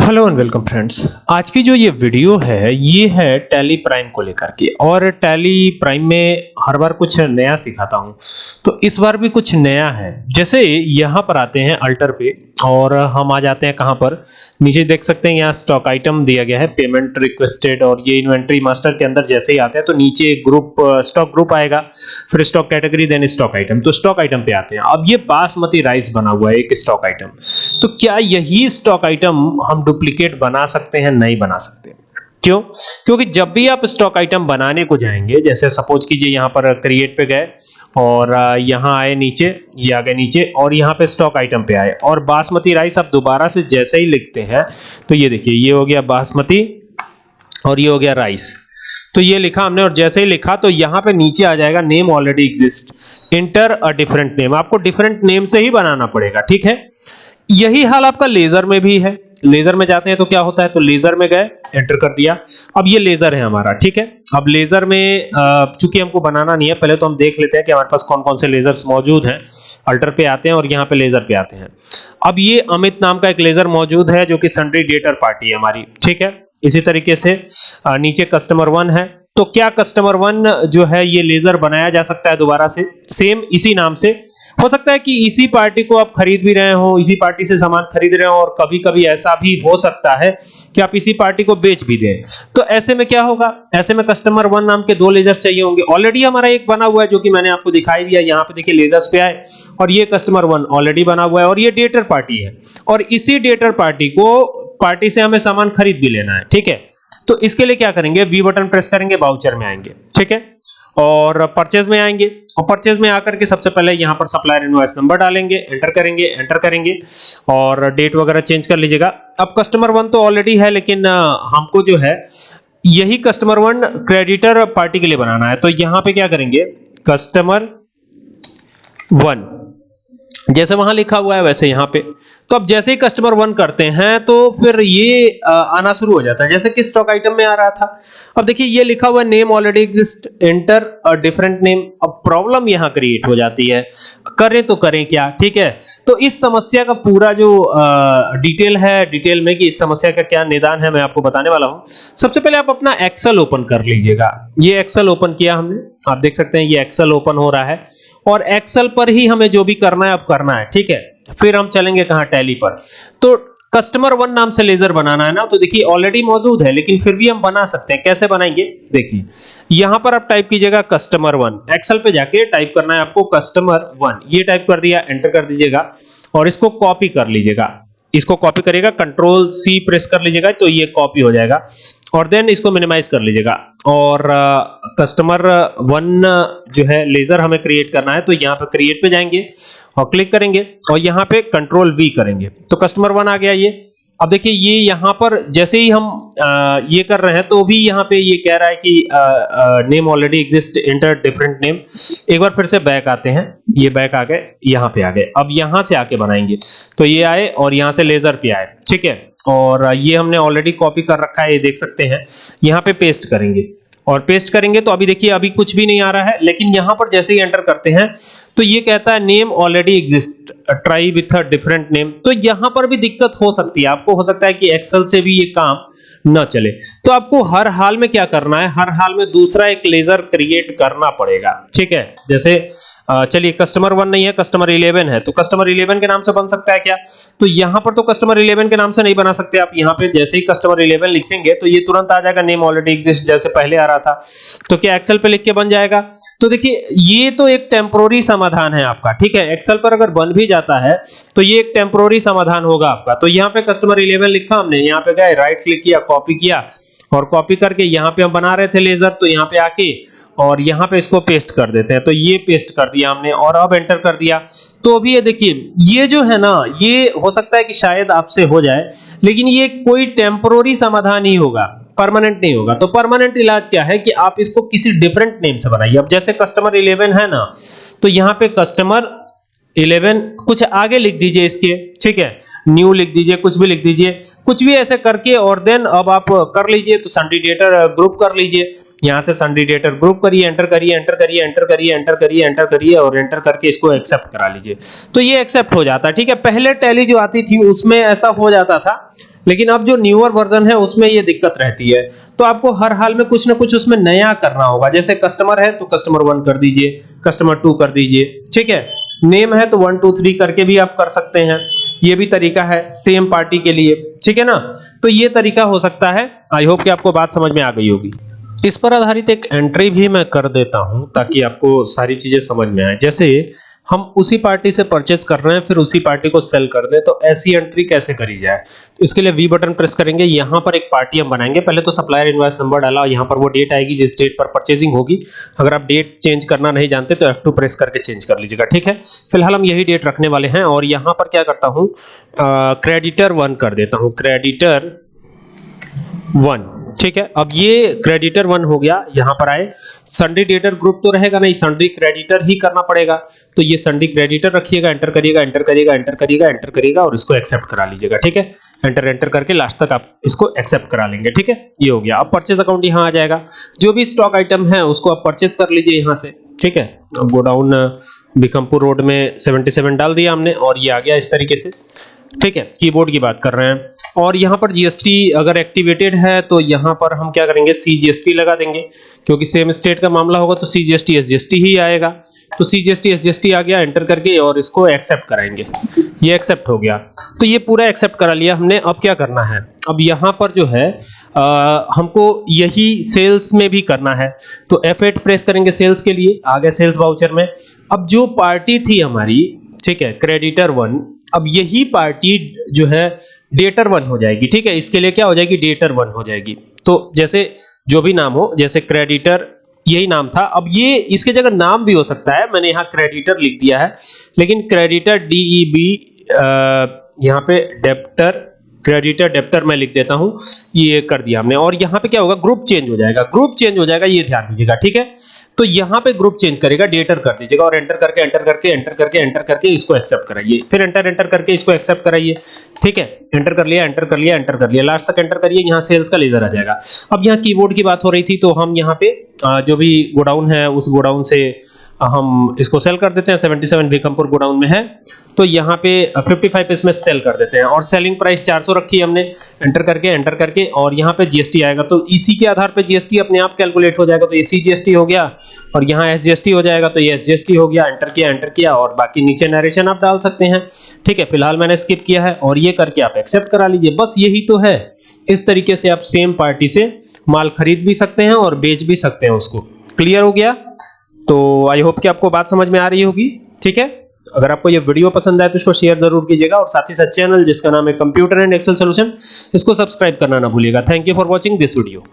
Hello and welcome friends. आज की जो ये वीडियो है ये है टैली प्राइम को लेकर के, और टैली प्राइम में हर बार कुछ नया सिखाता हूं, तो इस बार भी कुछ नया है। जैसे यहां पर आते हैं अल्टर पे और हम आ जाते हैं कहां पर, नीचे देख सकते हैं यहाँ स्टॉक आइटम दिया गया है, पेमेंट रिक्वेस्टेड, और ये इन्वेंटरी मास्टर के अंदर जैसे ही आते हैं तो नीचे ग्रुप स्टॉक ग्रुप आएगा, फिर stock category, then stock item. तो स्टॉक आइटम पे आते हैं। अब ये बासमती राइस बना हुआ है एक स्टॉक आइटम, तो क्या यही स्टॉक आइटम हम डुप्लीकेट बना सकते हैं? नहीं बना सकते। क्यों? क्योंकि जब भी आप स्टॉक आइटम बनाने को जाएंगे, जैसे सपोज कीजिए यहां पर क्रिएट पे गए और यहां आए नीचे, ये आ गए नीचे और यहां पे स्टॉक आइटम पे आए, और बासमती राइस आप दोबारा से जैसे ही लिखते हैं तो ये देखिए ये हो गया बासमती और ये हो गया राइस। तो ये लिखा हमने, और जैसे ही लिखा तो यहां पे नीचे आ जाएगा name already exist, inter a different name. आपको डिफरेंट नेम से ही बनाना पड़ेगा, ठीक है। यही हाल आपका लेजर में भी है। लेजर में जाते हैं तो क्या होता है, तो लेजर में गए, एंटर कर दिया। अब ये लेजर है हमारा, ठीक है। अब लेजर में चूंकि हमको बनाना नहीं है, पहले तो हम देख लेते हैं कि हमारे पास कौन कौन से लेजर्स मौजूद हैं। अल्टर पे आते हैं और यहाँ पे लेजर पे आते हैं। अब ये अमित नाम का एक लेजर मौजूद है जो कि सन्ड्री डेटर पार्टी है हमारी, ठीक है। इसी तरीके से नीचे कस्टमर 1 है। तो क्या कस्टमर 1 जो है ये लेजर बनाया जा सकता है दोबारा से सेम इसी नाम से? हो सकता है कि इसी पार्टी को आप खरीद भी रहे हो, इसी पार्टी से सामान खरीद रहे हो, और कभी कभी ऐसा भी हो सकता है कि आप इसी पार्टी को बेच भी दें। तो ऐसे में क्या होगा, ऐसे में कस्टमर 1 नाम के 2 लेजर्स चाहिए होंगे। ऑलरेडी हमारा एक बना हुआ है जो कि मैंने आपको दिखाई दिया। यहाँ पे देखिए लेजर्स पे आए और ये कस्टमर 1 ऑलरेडी बना हुआ है, और ये डेटर पार्टी है, और इसी डेटर पार्टी से हमें सामान खरीद भी लेना है, ठीक है। तो इसके लिए क्या करेंगे, वी बटन प्रेस करेंगे, वाउचर में आएंगे, ठीक है, और परचेज में आएंगे, और परचेज में आकर के सबसे पहले यहां पर सप्लायर इनवॉइस नंबर डालेंगे, एंटर करेंगे और डेट वगैरह चेंज कर लीजिएगा। अब कस्टमर 1 तो ऑलरेडी है, लेकिन हमको जो है यही कस्टमर 1 क्रेडिटर पार्टी के लिए बनाना है। तो यहां पे क्या करेंगे, कस्टमर 1 जैसे वहां लिखा हुआ है वैसे यहां पे। तो अब जैसे ही कस्टमर 1 करते हैं तो फिर ये आना शुरू हो जाता है, जैसे कि स्टॉक आइटम में आ रहा था। अब देखिए ये लिखा हुआ है name already exist, enter a different name. अब प्रॉब्लम यहां क्रिएट हो जाती है, करें तो करें क्या, ठीक है। तो इस समस्या का पूरा जो डिटेल है, डिटेल में कि इस समस्या का क्या निदान है, मैं आपको बताने वाला हूं। सबसे पहले आप अपना एक्सेल ओपन कर लीजिएगा। ये एक्सेल ओपन किया हमने, आप देख सकते हैं ये एक्सेल ओपन हो रहा है, और एक्सेल पर ही हमें जो भी करना है अब करना है, ठीक है। फिर हम चलेंगे कहां, टैली पर। तो कस्टमर 1 नाम से लेजर बनाना है ना, तो देखिए ऑलरेडी मौजूद है, लेकिन फिर भी हम बना सकते हैं। कैसे बनाएंगे, देखिए यहां पर आप टाइप कीजिएगा कस्टमर 1, एक्सेल पे जाके टाइप करना है आपको कस्टमर 1। ये टाइप कर दिया, एंटर कर दीजिएगा और इसको कॉपी कर लीजिएगा। इसको कॉपी करिएगा, कंट्रोल सी प्रेस कर लीजिएगा तो ये कॉपी हो जाएगा, और देन इसको मिनिमाइज कर लीजिएगा। और कस्टमर 1 जो है लेजर हमें क्रिएट करना है, तो यहाँ पे क्रिएट पे जाएंगे और क्लिक करेंगे और यहाँ पे कंट्रोल वी करेंगे तो कस्टमर 1 आ गया ये। अब देखिए ये यहाँ पर जैसे ही हम ये कर रहे हैं तो भी यहाँ पे ये कह रहा है कि name already exist, enter different name. एक बार फिर से बैक आते हैं, ये बैक आ गए, यहाँ पे आ गए। अब यहाँ से आके बनाएंगे, तो ये आए और यहाँ से लेजर पे आए, ठीक है। और ये हमने ऑलरेडी कॉपी कर रखा है, ये देख सकते हैं। यहाँ पे पेस्ट करेंगे, और पेस्ट करेंगे तो अभी देखिए अभी कुछ भी नहीं आ रहा है, लेकिन यहां पर जैसे ही एंटर करते हैं तो ये कहता है name already exist, try with a different name. तो यहां पर भी दिक्कत हो सकती है, आपको हो सकता है कि एक्सेल से भी ये काम न चले। तो आपको हर हाल में क्या करना है, हर हाल में दूसरा एक लेजर क्रिएट करना पड़ेगा, ठीक है। जैसे चलिए कस्टमर 1 नहीं है, कस्टमर 11 है, तो कस्टमर 11 के नाम से बन सकता है क्या? तो यहां पर तो कस्टमर 11 के नाम से नहीं बना सकते आप। यहां पे जैसे ही कस्टमर 11 लिखेंगे तो ये तुरंत आ जाएगा नेम ऑलरेडी एग्जिस्ट, जैसे पहले आ रहा था। तो क्या एक्सेल पे लिख के बन जाएगा? तो देखिए ये तो एक टेम्पोररी समाधान है आपका, ठीक है। एक्सेल पर अगर बन भी जाता है तो ये एक टेम्पोररी समाधान होगा आपका। तो यहाँ पे कस्टमर 11 लिखा हमने, यहाँ पे गए, राइट क्लिक किया, कॉपी किया, और कॉपी करके यहाँ पे हम बना रहे थे लेजर, तो यहाँ पे आके और यहाँ पे इसको पेस्ट कर देते हैं। तो ये पेस्ट कर दिया हमने और अब एंटर कर दिया। तो अभी ये देखिए ये जो है ना, ये हो सकता है कि शायद आपसे हो जाए, लेकिन ये कोई टेम्पोररी समाधान ही होगा, परमानेंट नहीं होगा। तो परमानेंट इलाज क्या है कि आप इसको किसी डिफरेंट नेम से बनाइए। अब जैसे कस्टमर 11 है ना, तो यहाँ पे कस्टमर 11 कुछ आगे लिख दीजिए इसके, ठीक है, न्यू लिख दीजिए, कुछ भी लिख दीजिए, कुछ भी ऐसे करके, और देन अब आप कर लीजिए तो सन्ड्री डेटर ग्रुप कर लीजिए। यहां से सन्ड्री डेटर ग्रुप करिए, एंटर करिए, एंटर करिए, एंटर करिए, एंटर करिए, एंटर करिए, और एंटर करके इसको एक्सेप्ट करा लीजिए। तो ये एक्सेप्ट हो जाता है, ठीक है। पहले टैली जो आती थी उसमें ऐसा हो जाता था लेकिन अब जो न्यूअर वर्जन है उसमें ये दिक्कत रहती है, तो आपको हर हाल में कुछ ना कुछ उसमें नया करना होगा। जैसे कस्टमर है तो कस्टमर 1 कर दीजिए, कस्टमर 2 कर दीजिए, ठीक है। नेम है तो 1 2 3 करके भी आप कर सकते हैं, ये भी तरीका है सेम पार्टी के लिए, ठीक है ना। तो ये तरीका हो सकता है। आई होप कि आपको बात समझ में आ गई होगी। इस पर आधारित एक एंट्री भी मैं कर देता हूं ताकि आपको सारी चीजें समझ में आए। जैसे हम उसी पार्टी से परचेस कर रहे हैं फिर उसी पार्टी को सेल कर दें, तो ऐसी एंट्री कैसे करी जाए। तो इसके लिए वी बटन प्रेस करेंगे, यहां पर एक पार्टी हम बनाएंगे। पहले तो सप्लायर इनवॉइस नंबर डाला, यहां पर वो डेट आएगी जिस डेट पर परचेजिंग होगी। अगर आप डेट चेंज करना नहीं जानते तो F2 प्रेस करके चेंज कर लीजिएगा, ठीक है। फिलहाल हम यही डेट रखने वाले हैं और यहां पर क्या करता हूं, क्रेडिटर 1 कर देता हूं, क्रेडिटर 1, ठीक है। अब ये क्रेडिटर 1 हो गया। यहां पर आए, सन्ड्री डेटर ग्रुप तो रहेगा नहीं, सन्ड्री क्रेडिटर ही करना पड़ेगा। तो ये सन्ड्री क्रेडिटर रखिएगा, एंटर करिएगा, एंटर करिएगा, एंटर करिएगा, एंटर करिएगा और इसको एक्सेप्ट करा लीजिएगा, ठीक है। एंटर एंटर करके लास्ट तक आप इसको एक्सेप्ट करा लेंगे, ठीक है। ये हो गया। अब परचेज अकाउंट यहां आ जाएगा, जो भी स्टॉक आइटम है उसको आप परचेज कर लीजिए यहां से, ठीक है। अब गोडाउन बिकमपुर रोड में 77 डाल दिया हमने और ये आ गया इस तरीके से, ठीक है। कीबोर्ड की बात कर रहे हैं और यहां पर जीएसटी अगर एक्टिवेटेड है तो यहां पर हम क्या करेंगे, सीजीएसटी लगा देंगे, क्योंकि सेम स्टेट का मामला होगा तो सीजीएसटी एसजीएसटी ही आएगा। तो सीजीएसटी एसजीएसटी आ गया, एंटर करके और इसको एक्सेप्ट कराएंगे। ये एक्सेप्ट हो गया, तो ये पूरा एक्सेप्ट करा लिया हमने। अब क्या करना है, अब यहां पर जो है हमको यही सेल्स में भी करना है, तो F8 प्रेस करेंगे सेल्स के लिए, आ गया सेल्स वाउचर में। अब जो पार्टी थी हमारी, ठीक है, क्रेडिटर 1, अब यही पार्टी जो है डेटर 1 हो जाएगी, ठीक है। इसके लिए क्या हो जाएगी, डेटर 1 हो जाएगी। तो जैसे जो भी नाम हो, जैसे क्रेडिटर यही नाम था, अब ये इसके जगह नाम भी हो सकता है, मैंने यहाँ क्रेडिटर लिख दिया है, लेकिन क्रेडिटर DEB यहाँ पे डेप्टर, क्रेडिटर डेप्टर मैं लिख देता हूं, ये कर दिया हमने। और यहां पे क्या होगा, ग्रुप चेंज हो जाएगा, ग्रुप चेंज हो जाएगा, ये ध्यान दीजिएगा, ठीक है। तो यहां पे ग्रुप चेंज करेगा, डेटर कर दीजिएगा और एंटर करके एंटर करके एंटर करके एंटर करके इसको एक्सेप्ट कराइए, फिर एंटर एंटर करके इसको एक्सेप्ट कराइए, ठीक है। एंटर कर लिया, एंटर कर लिया, एंटर कर लिया, लास्ट तक एंटर करिए, यहां सेल्स का लेजर आ जाएगा। अब यहां कीबोर्ड की बात हो रही थी तो हम यहां पे जो भी गोडाउन है उस गोडाउन से हम इसको सेल कर देते हैं। 77 बिकमपुर गोडाउन में है तो यहाँ पे 55 इसमें सेल कर देते हैं और सेलिंग प्राइस 400 रखी है हमने। एंटर करके और यहाँ पे जीएसटी आएगा, तो इसी के आधार पे जीएसटी अपने आप कैलकुलेट हो जाएगा। तो ये सीजीएसटी हो गया और यहाँ एसजीएसटी हो जाएगा, तो ये एसजीएसटी हो गया। एंटर किया और बाकी नीचे नरेशन आप डाल सकते हैं, ठीक है। फिलहाल मैंने स्किप किया है और ये करके आप एक्सेप्ट करा लीजिए, बस यही तो है। इस तरीके से आप सेम पार्टी से माल खरीद भी सकते हैं और बेच भी सकते हैं उसको। क्लियर हो गया? तो आई होप कि आपको बात समझ में आ रही होगी, ठीक है। अगर आपको ये वीडियो पसंद आए तो इसको शेयर जरूर कीजिएगा और साथ ही साथ चैनल जिसका नाम है कंप्यूटर एंड एक्सेल सॉल्यूशन, इसको सब्सक्राइब करना ना भूलिएगा। Thank you for watching this video.